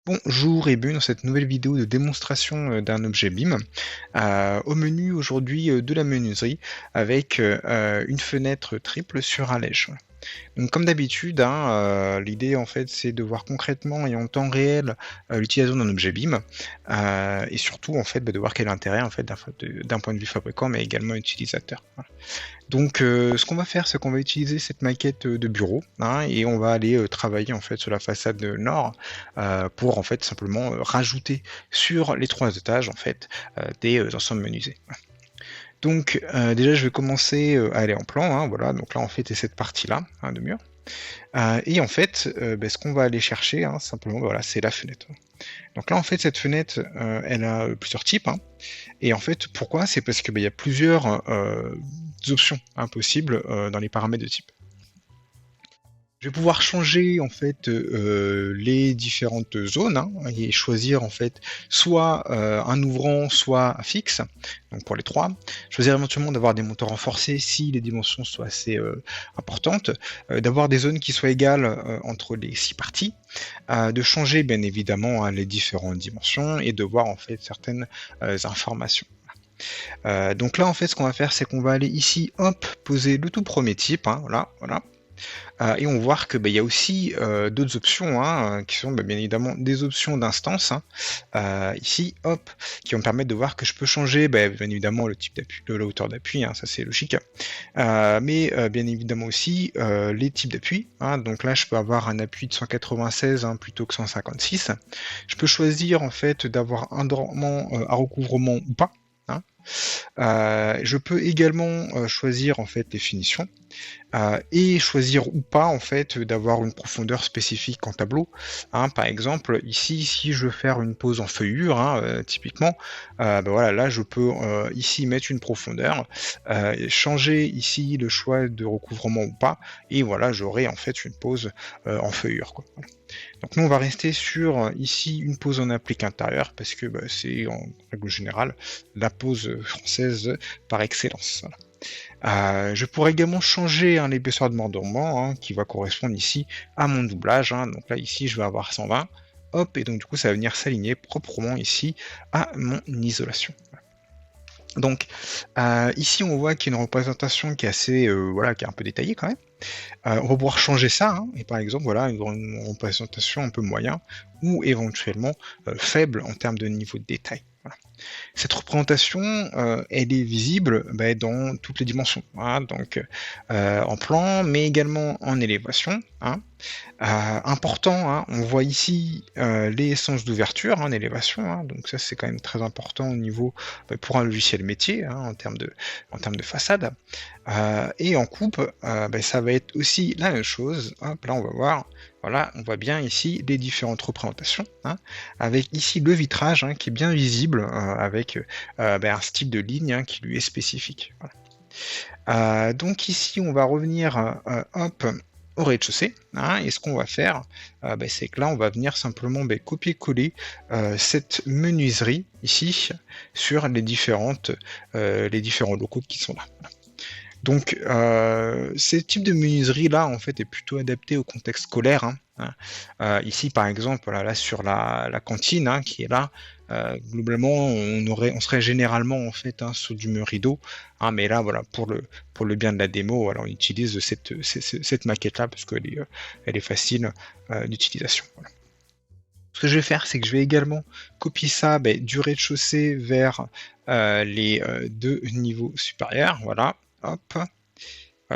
Bonjour et bienvenue dans cette nouvelle vidéo de démonstration d'un objet BIM. Au menu aujourd'hui de la menuiserie avec une fenêtre triple sur allège. Donc comme d'habitude, l'idée en fait c'est de voir concrètement et en temps réel l'utilisation d'un objet BIM et surtout en fait de voir quel est l'intérêt en fait d'un point de vue fabricant mais également utilisateur. Voilà. Donc ce qu'on va faire, c'est qu'on va utiliser cette maquette de bureau et on va aller travailler en fait sur la façade nord pour en fait simplement rajouter sur les 3 étages en fait des ensembles menuisés. Donc déjà je vais commencer à aller en plan, voilà, donc là en fait c'est cette partie-là de mur. Et en fait, ce qu'on va aller chercher, simplement, voilà, c'est la fenêtre. Donc là, en fait, cette fenêtre, elle a plusieurs types. Et en fait, pourquoi? C'est parce que il y a plusieurs options possibles dans les paramètres de type. Je vais pouvoir changer en fait les différentes zones et choisir en fait soit un ouvrant, soit fixe. Donc pour les trois, choisir éventuellement d'avoir des montants renforcés si les dimensions sont assez importantes, d'avoir des zones qui soient égales entre les 6 parties, de changer bien évidemment les différentes dimensions et de voir en fait certaines informations. Donc là en fait ce qu'on va faire c'est qu'on va aller ici hop poser le tout premier type, voilà. Et on va voir que y a aussi d'autres options qui sont bien évidemment des options d'instance ici, hop, qui vont me permettre de voir que je peux changer bien évidemment le type d'appui, la hauteur d'appui, ça c'est logique, mais bien évidemment aussi les types d'appui. Donc là, je peux avoir un appui de 196 plutôt que 156. Je peux choisir en fait d'avoir un dormant à recouvrement ou pas. Je peux également choisir en fait les finitions et choisir ou pas en fait d'avoir une profondeur spécifique en tableau. Par exemple, ici, si je veux faire une pose en feuillure, typiquement, voilà, là je peux ici mettre une profondeur, changer ici le choix de recouvrement ou pas, et voilà, j'aurai en fait une pose en feuillure, quoi. Voilà. Donc nous on va rester sur ici une pose en applique intérieure parce que c'est en règle générale la pose française par excellence. Voilà. Je pourrais également changer l'épaisseur de mordorement qui va correspondre ici à mon doublage. Donc là ici je vais avoir 120. Hop, et donc du coup ça va venir s'aligner proprement ici à mon isolation. Donc ici on voit qu'il y a une représentation qui est assez voilà, qui est un peu détaillée quand même. On va pouvoir changer ça, et par exemple, voilà, une représentation un peu moyen ou éventuellement faible en termes de niveau de détail. Voilà. Cette représentation, elle est visible dans toutes les dimensions, donc en plan, mais également en élévation. Important, on voit ici les sens d'ouverture en élévation, donc ça c'est quand même très important au niveau pour un logiciel métier en termes de façade. Et en coupe, ça va être aussi la même chose. Hop, là on va voir, voilà, on voit bien ici les différentes représentations, avec ici le vitrage qui est bien visible avec un style de ligne qui lui est spécifique. Voilà. Donc ici on va revenir hop, au rez-de-chaussée, et ce qu'on va faire, c'est que là on va venir simplement copier-coller cette menuiserie ici sur les différents locaux qui sont là. Voilà. Donc, ces types de menuiserie là, en fait, est plutôt adapté au contexte scolaire. Ici, par exemple, voilà, là sur la cantine qui est là, globalement, on serait généralement en fait sur du mur rideau, mais là, voilà, pour le bien de la démo, voilà, on utilise cette maquette là parce qu'elle est facile d'utilisation. Voilà. Ce que je vais faire, c'est que je vais également copier ça du rez-de-chaussée vers les deux niveaux supérieurs. Voilà, hop.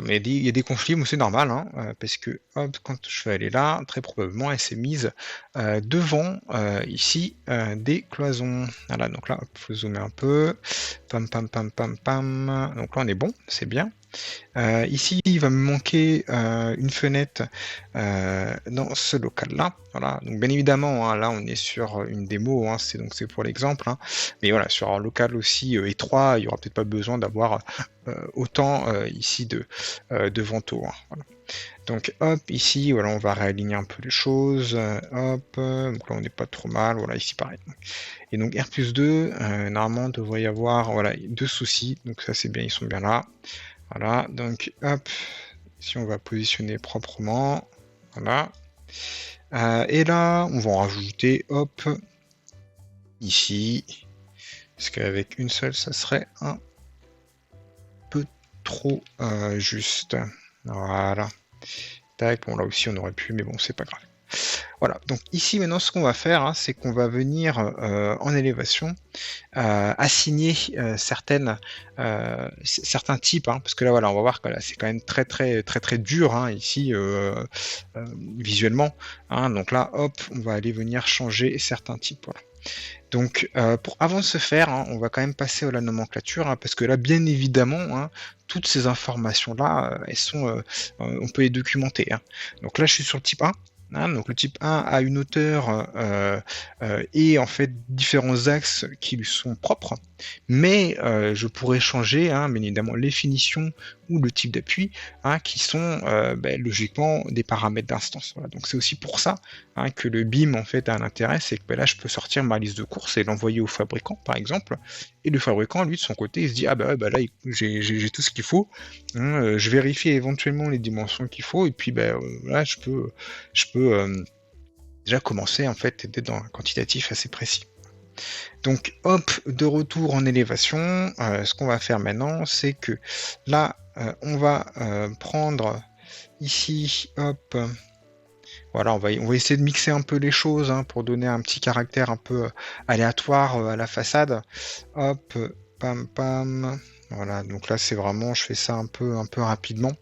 Mais il y a des conflits, mais c'est normal, parce que hop, quand je vais aller là, très probablement elle s'est mise devant ici des cloisons. Voilà, donc là, il faut zoomer un peu. Pam pam pam pam pam. Donc là on est bon, c'est bien. Ici, il va me manquer une fenêtre dans ce local-là. Voilà. Donc, bien évidemment, là, on est sur une démo, c'est pour l'exemple. Mais voilà, sur un local aussi étroit, il n'y aura peut-être pas besoin d'avoir autant ici de vantaux. Voilà. Donc, hop, ici, voilà, on va réaligner un peu les choses. Hop, donc là, on n'est pas trop mal. Voilà, ici, pareil. Et donc, R+2, normalement, il devrait y avoir voilà, 2 soucis. Donc, ça, c'est bien, ils sont bien là. Voilà, donc hop, si on va positionner proprement, voilà. Et là, on va en rajouter, hop, ici, parce qu'avec une seule, ça serait un peu trop juste. Voilà. Tac, bon là aussi on aurait pu, mais bon, c'est pas grave. Voilà, donc ici maintenant ce qu'on va faire, hein, c'est qu'on va venir en élévation assigner certains types, hein, parce que là voilà, on va voir que là c'est quand même très dur hein, ici visuellement. Hein, donc là, hop, on va aller venir changer certains types. Voilà. Donc, avant de se faire, hein, on va quand même passer à la nomenclature, hein, parce que là, bien évidemment, hein, toutes ces informations-là, elles sont, on peut les documenter. Hein. Donc là, je suis sur le type 1. Hein, donc le type 1 a une hauteur et en fait différents axes qui lui sont propres, mais je pourrais changer, hein, bien évidemment, les finitions ou le type d'appui, hein, qui sont logiquement des paramètres d'instance. Voilà. Donc c'est aussi pour ça hein, que le BIM en fait a un intérêt, c'est que là je peux sortir ma liste de courses et l'envoyer au fabricant par exemple, et le fabricant lui de son côté il se dit ah bah là j'ai tout ce qu'il faut, hein, je vérifie éventuellement les dimensions qu'il faut et puis là je peux déjà commencer en fait d'être dans un quantitatif assez précis. Donc hop, de retour en élévation, ce qu'on va faire maintenant, c'est que là, on va prendre ici, hop, voilà, on va essayer de mixer un peu les choses hein, pour donner un petit caractère un peu aléatoire à la façade. Hop, pam pam. Voilà, donc là c'est vraiment, je fais ça un peu rapidement.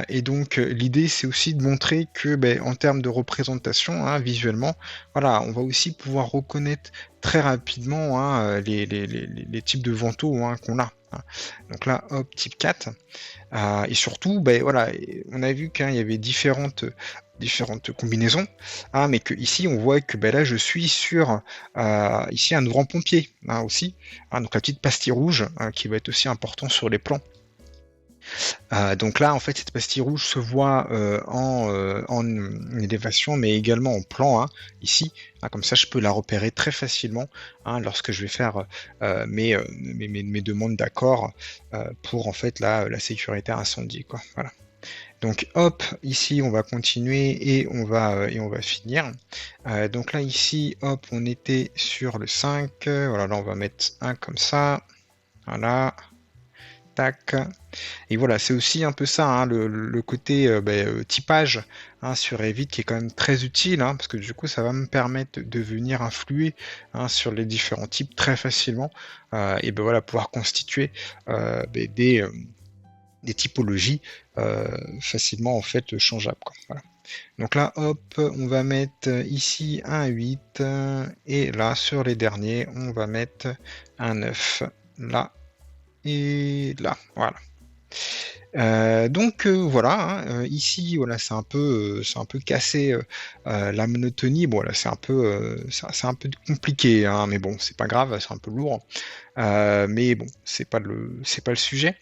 Et donc l'idée c'est aussi de montrer que en termes de représentation hein, visuellement, voilà, on va aussi pouvoir reconnaître très rapidement hein, les types de vantaux hein, qu'on a. Hein. Donc là, hop, type 4. Et surtout, voilà, on a vu qu'il y avait différentes combinaisons, hein, mais que ici on voit que là je suis sur ici un ouvrant pompier hein, aussi, hein, donc la petite pastille rouge hein, qui va être aussi important sur les plans. Donc là, en fait, cette pastille rouge se voit en élévation, mais également en plan, hein, ici. Hein, comme ça, je peux la repérer très facilement hein, lorsque je vais faire mes demandes d'accord pour en fait la sécurité incendie. Quoi. Voilà. Donc hop, ici on va continuer et on va finir. Donc là ici, hop, on était sur le 5. Voilà, là on va mettre un comme ça. Voilà. Tac. Et voilà, c'est aussi un peu ça, hein, le côté typage hein, sur Revit qui est quand même très utile, hein, parce que du coup ça va me permettre de venir influer hein, sur les différents types très facilement et voilà, pouvoir constituer des typologies facilement en fait changeables. Quoi. Voilà. Donc là, hop, on va mettre ici un 8 et là sur les derniers, on va mettre un 9 là et là. Voilà. Donc voilà, hein, ici voilà, c'est un peu cassé la monotonie. Bon là, c'est un peu compliqué, hein, mais bon, c'est pas grave, c'est un peu lourd. Mais bon, c'est pas le sujet.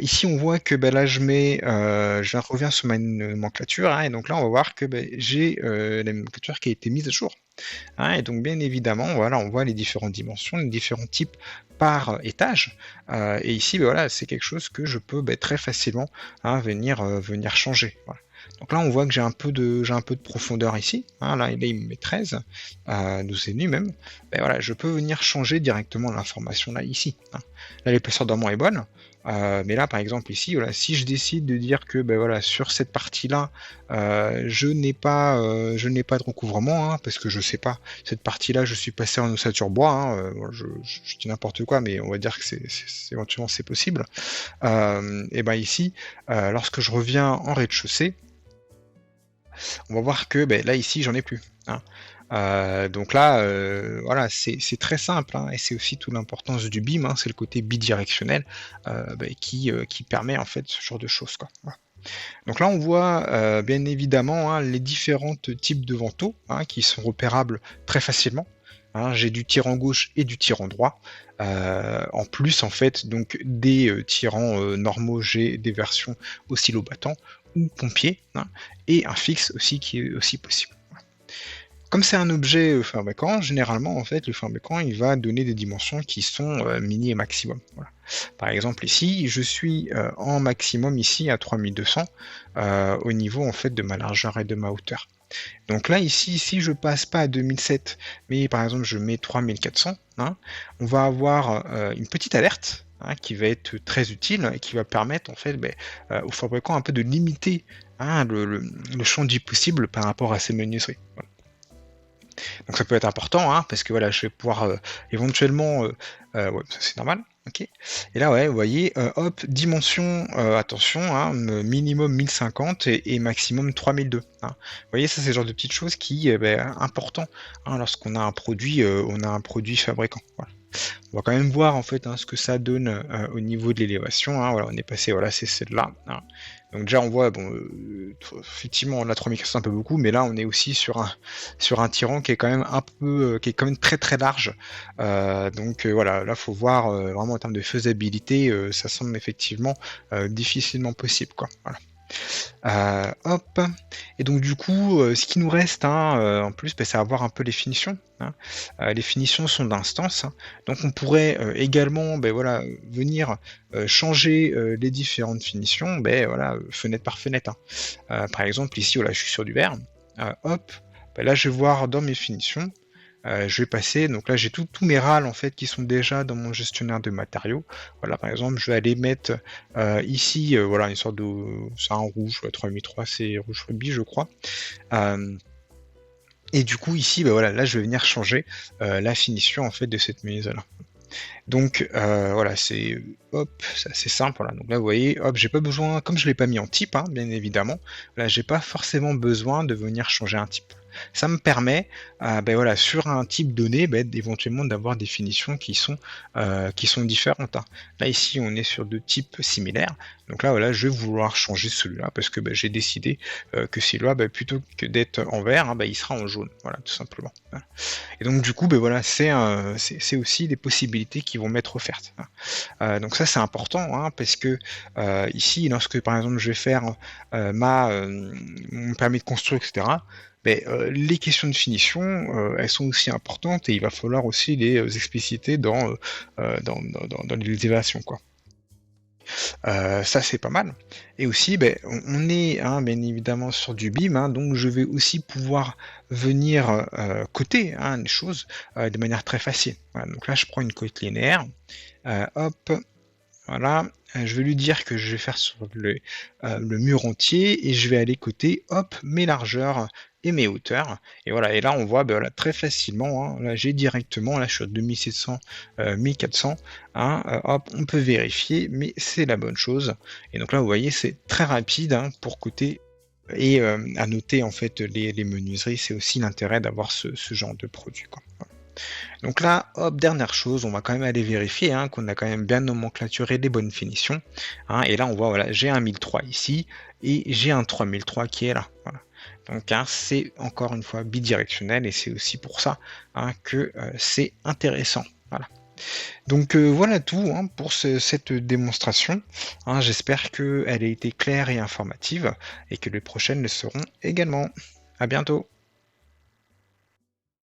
Ici, on voit que là, je reviens sur ma nomenclature, hein, et donc là, on va voir que j'ai la nomenclature qui a été mise à jour. Hein, et donc, bien évidemment, voilà, on voit les différentes dimensions, les différents types par étage. Et ici, voilà, c'est quelque chose que je peux très facilement hein, venir changer. Voilà. Donc là, on voit que j'ai un peu de profondeur ici. Hein, là, il me met 13, 12,5 même. Voilà, je peux venir changer directement l'information là, ici. Hein. Là, l'épaisseur d'ornement est bonne. Mais là, par exemple, ici, voilà, si je décide de dire que voilà, sur cette partie-là, je n'ai pas de recouvrement, hein, parce que je sais pas, cette partie-là, je suis passé en ossature bois, hein, je dis n'importe quoi, mais on va dire que éventuellement c'est possible. Et ici, lorsque je reviens en rez-de-chaussée, on va voir que là ici j'en ai plus. Hein. Donc là, voilà, c'est très simple, hein, et c'est aussi toute l'importance du BIM, hein, c'est le côté bidirectionnel qui permet en fait ce genre de choses. Quoi. Voilà. Donc là, on voit bien évidemment hein, les différents types de vantaux hein, qui sont repérables très facilement. Hein, j'ai du tirant gauche et du tirant droit. En plus, en fait, donc des tirants normaux, j'ai des versions oscillo-battant ou pompier, hein, et un fixe aussi qui est aussi possible. comme c'est un objet fabricant, généralement en fait le fabricant il va donner des dimensions qui sont mini et maximum. Voilà. Par exemple ici, je suis en maximum ici à 3200 au niveau en fait de ma largeur et de ma hauteur. Donc là ici, si je passe pas à 2007, mais par exemple je mets 3400, hein, on va avoir une petite alerte. Hein, qui va être très utile et qui va permettre en fait au fabricant un peu de limiter hein, le champ du possible par rapport à ces menuiseries. Voilà. Donc ça peut être important, hein, parce que voilà, je vais pouvoir éventuellement, ouais, ça c'est normal, ok. Et là, ouais, vous voyez, hop, dimension, attention, hein, minimum 1050 et maximum 3002. Hein. Vous voyez, ça c'est le genre de petites choses qui est important hein, lorsqu'on a un produit, fabricant. Voilà. On va quand même voir en fait hein, ce que ça donne au niveau de l'élévation. Hein. Voilà, on est passé, voilà, c'est celle-là. Hein. Donc déjà on voit, bon, effectivement la 3400 c'est un peu beaucoup, mais là on est aussi sur un tirant qui est quand même un peu, qui est quand même très très large. Donc voilà, là faut voir vraiment en termes de faisabilité, ça semble effectivement difficilement possible, quoi. Voilà. Hop. Et donc du coup, ce qui nous reste, hein, en plus, c'est à voir un peu les finitions. Hein. Les finitions sont d'instance, hein. Donc on pourrait également voilà, venir changer les différentes finitions, voilà, fenêtre par fenêtre. Hein. Par exemple, ici, voilà, je suis sur du vert. Hop, là je vais voir dans mes finitions. Je vais passer, donc là j'ai tous mes râles en fait qui sont déjà dans mon gestionnaire de matériaux. Voilà, par exemple, je vais aller mettre ici, voilà, une sorte de, c'est un rouge, 3003, c'est rouge rubis, je crois. Et du coup ici, voilà, là je vais venir changer la finition en fait de cette menuiserie-là. Donc voilà, c'est hop, c'est assez simple. Voilà. Donc là vous voyez, hop, j'ai pas besoin, comme je l'ai pas mis en type, hein, bien évidemment, là j'ai pas forcément besoin de venir changer un type. Ça me permet, voilà, sur un type donné, éventuellement d'avoir des finitions qui sont différentes. Hein. Là ici, on est sur deux types similaires. Donc là, voilà, je vais vouloir changer celui-là parce que j'ai décidé que celui-là, plutôt que d'être en vert, hein, il sera en jaune. Voilà, tout simplement. Voilà. Et donc du coup, voilà, c'est aussi des possibilités qui vont m'être offertes. Hein. Donc ça, c'est important hein, parce que ici, lorsque par exemple je vais faire mon permis de construire, etc. Les questions de finition, elles sont aussi importantes et il va falloir aussi les expliciter dans les évaluations, quoi. Ça c'est pas mal. Et aussi, on est hein, bien évidemment sur du BIM, hein, donc je vais aussi pouvoir venir coter hein, les choses de manière très facile. Voilà, donc là, je prends une cote linéaire. Hop, voilà. Je vais lui dire que je vais faire sur le mur entier et je vais aller coter, hop, mes largeurs et mes hauteurs. Et voilà, et là on voit voilà, très facilement, hein, là j'ai directement, là je suis à 2700, 1400, hein, hop, on peut vérifier, mais c'est la bonne chose. Et donc là vous voyez, c'est très rapide hein, pour coter. Et à noter en fait les menuiseries, c'est aussi l'intérêt d'avoir ce genre de produit, quoi. Voilà. Donc là, hop, dernière chose, on va quand même aller vérifier hein, qu'on a quand même bien nomenclaturé les bonnes finitions. Hein, et là, on voit, voilà, j'ai un 1003 ici et j'ai un 3003 qui est là. Voilà. Donc hein, c'est encore une fois bidirectionnel et c'est aussi pour ça hein, que c'est intéressant. Voilà. Donc voilà tout hein, pour cette démonstration. Hein, j'espère qu'elle a été claire et informative et que les prochaines le seront également. À bientôt.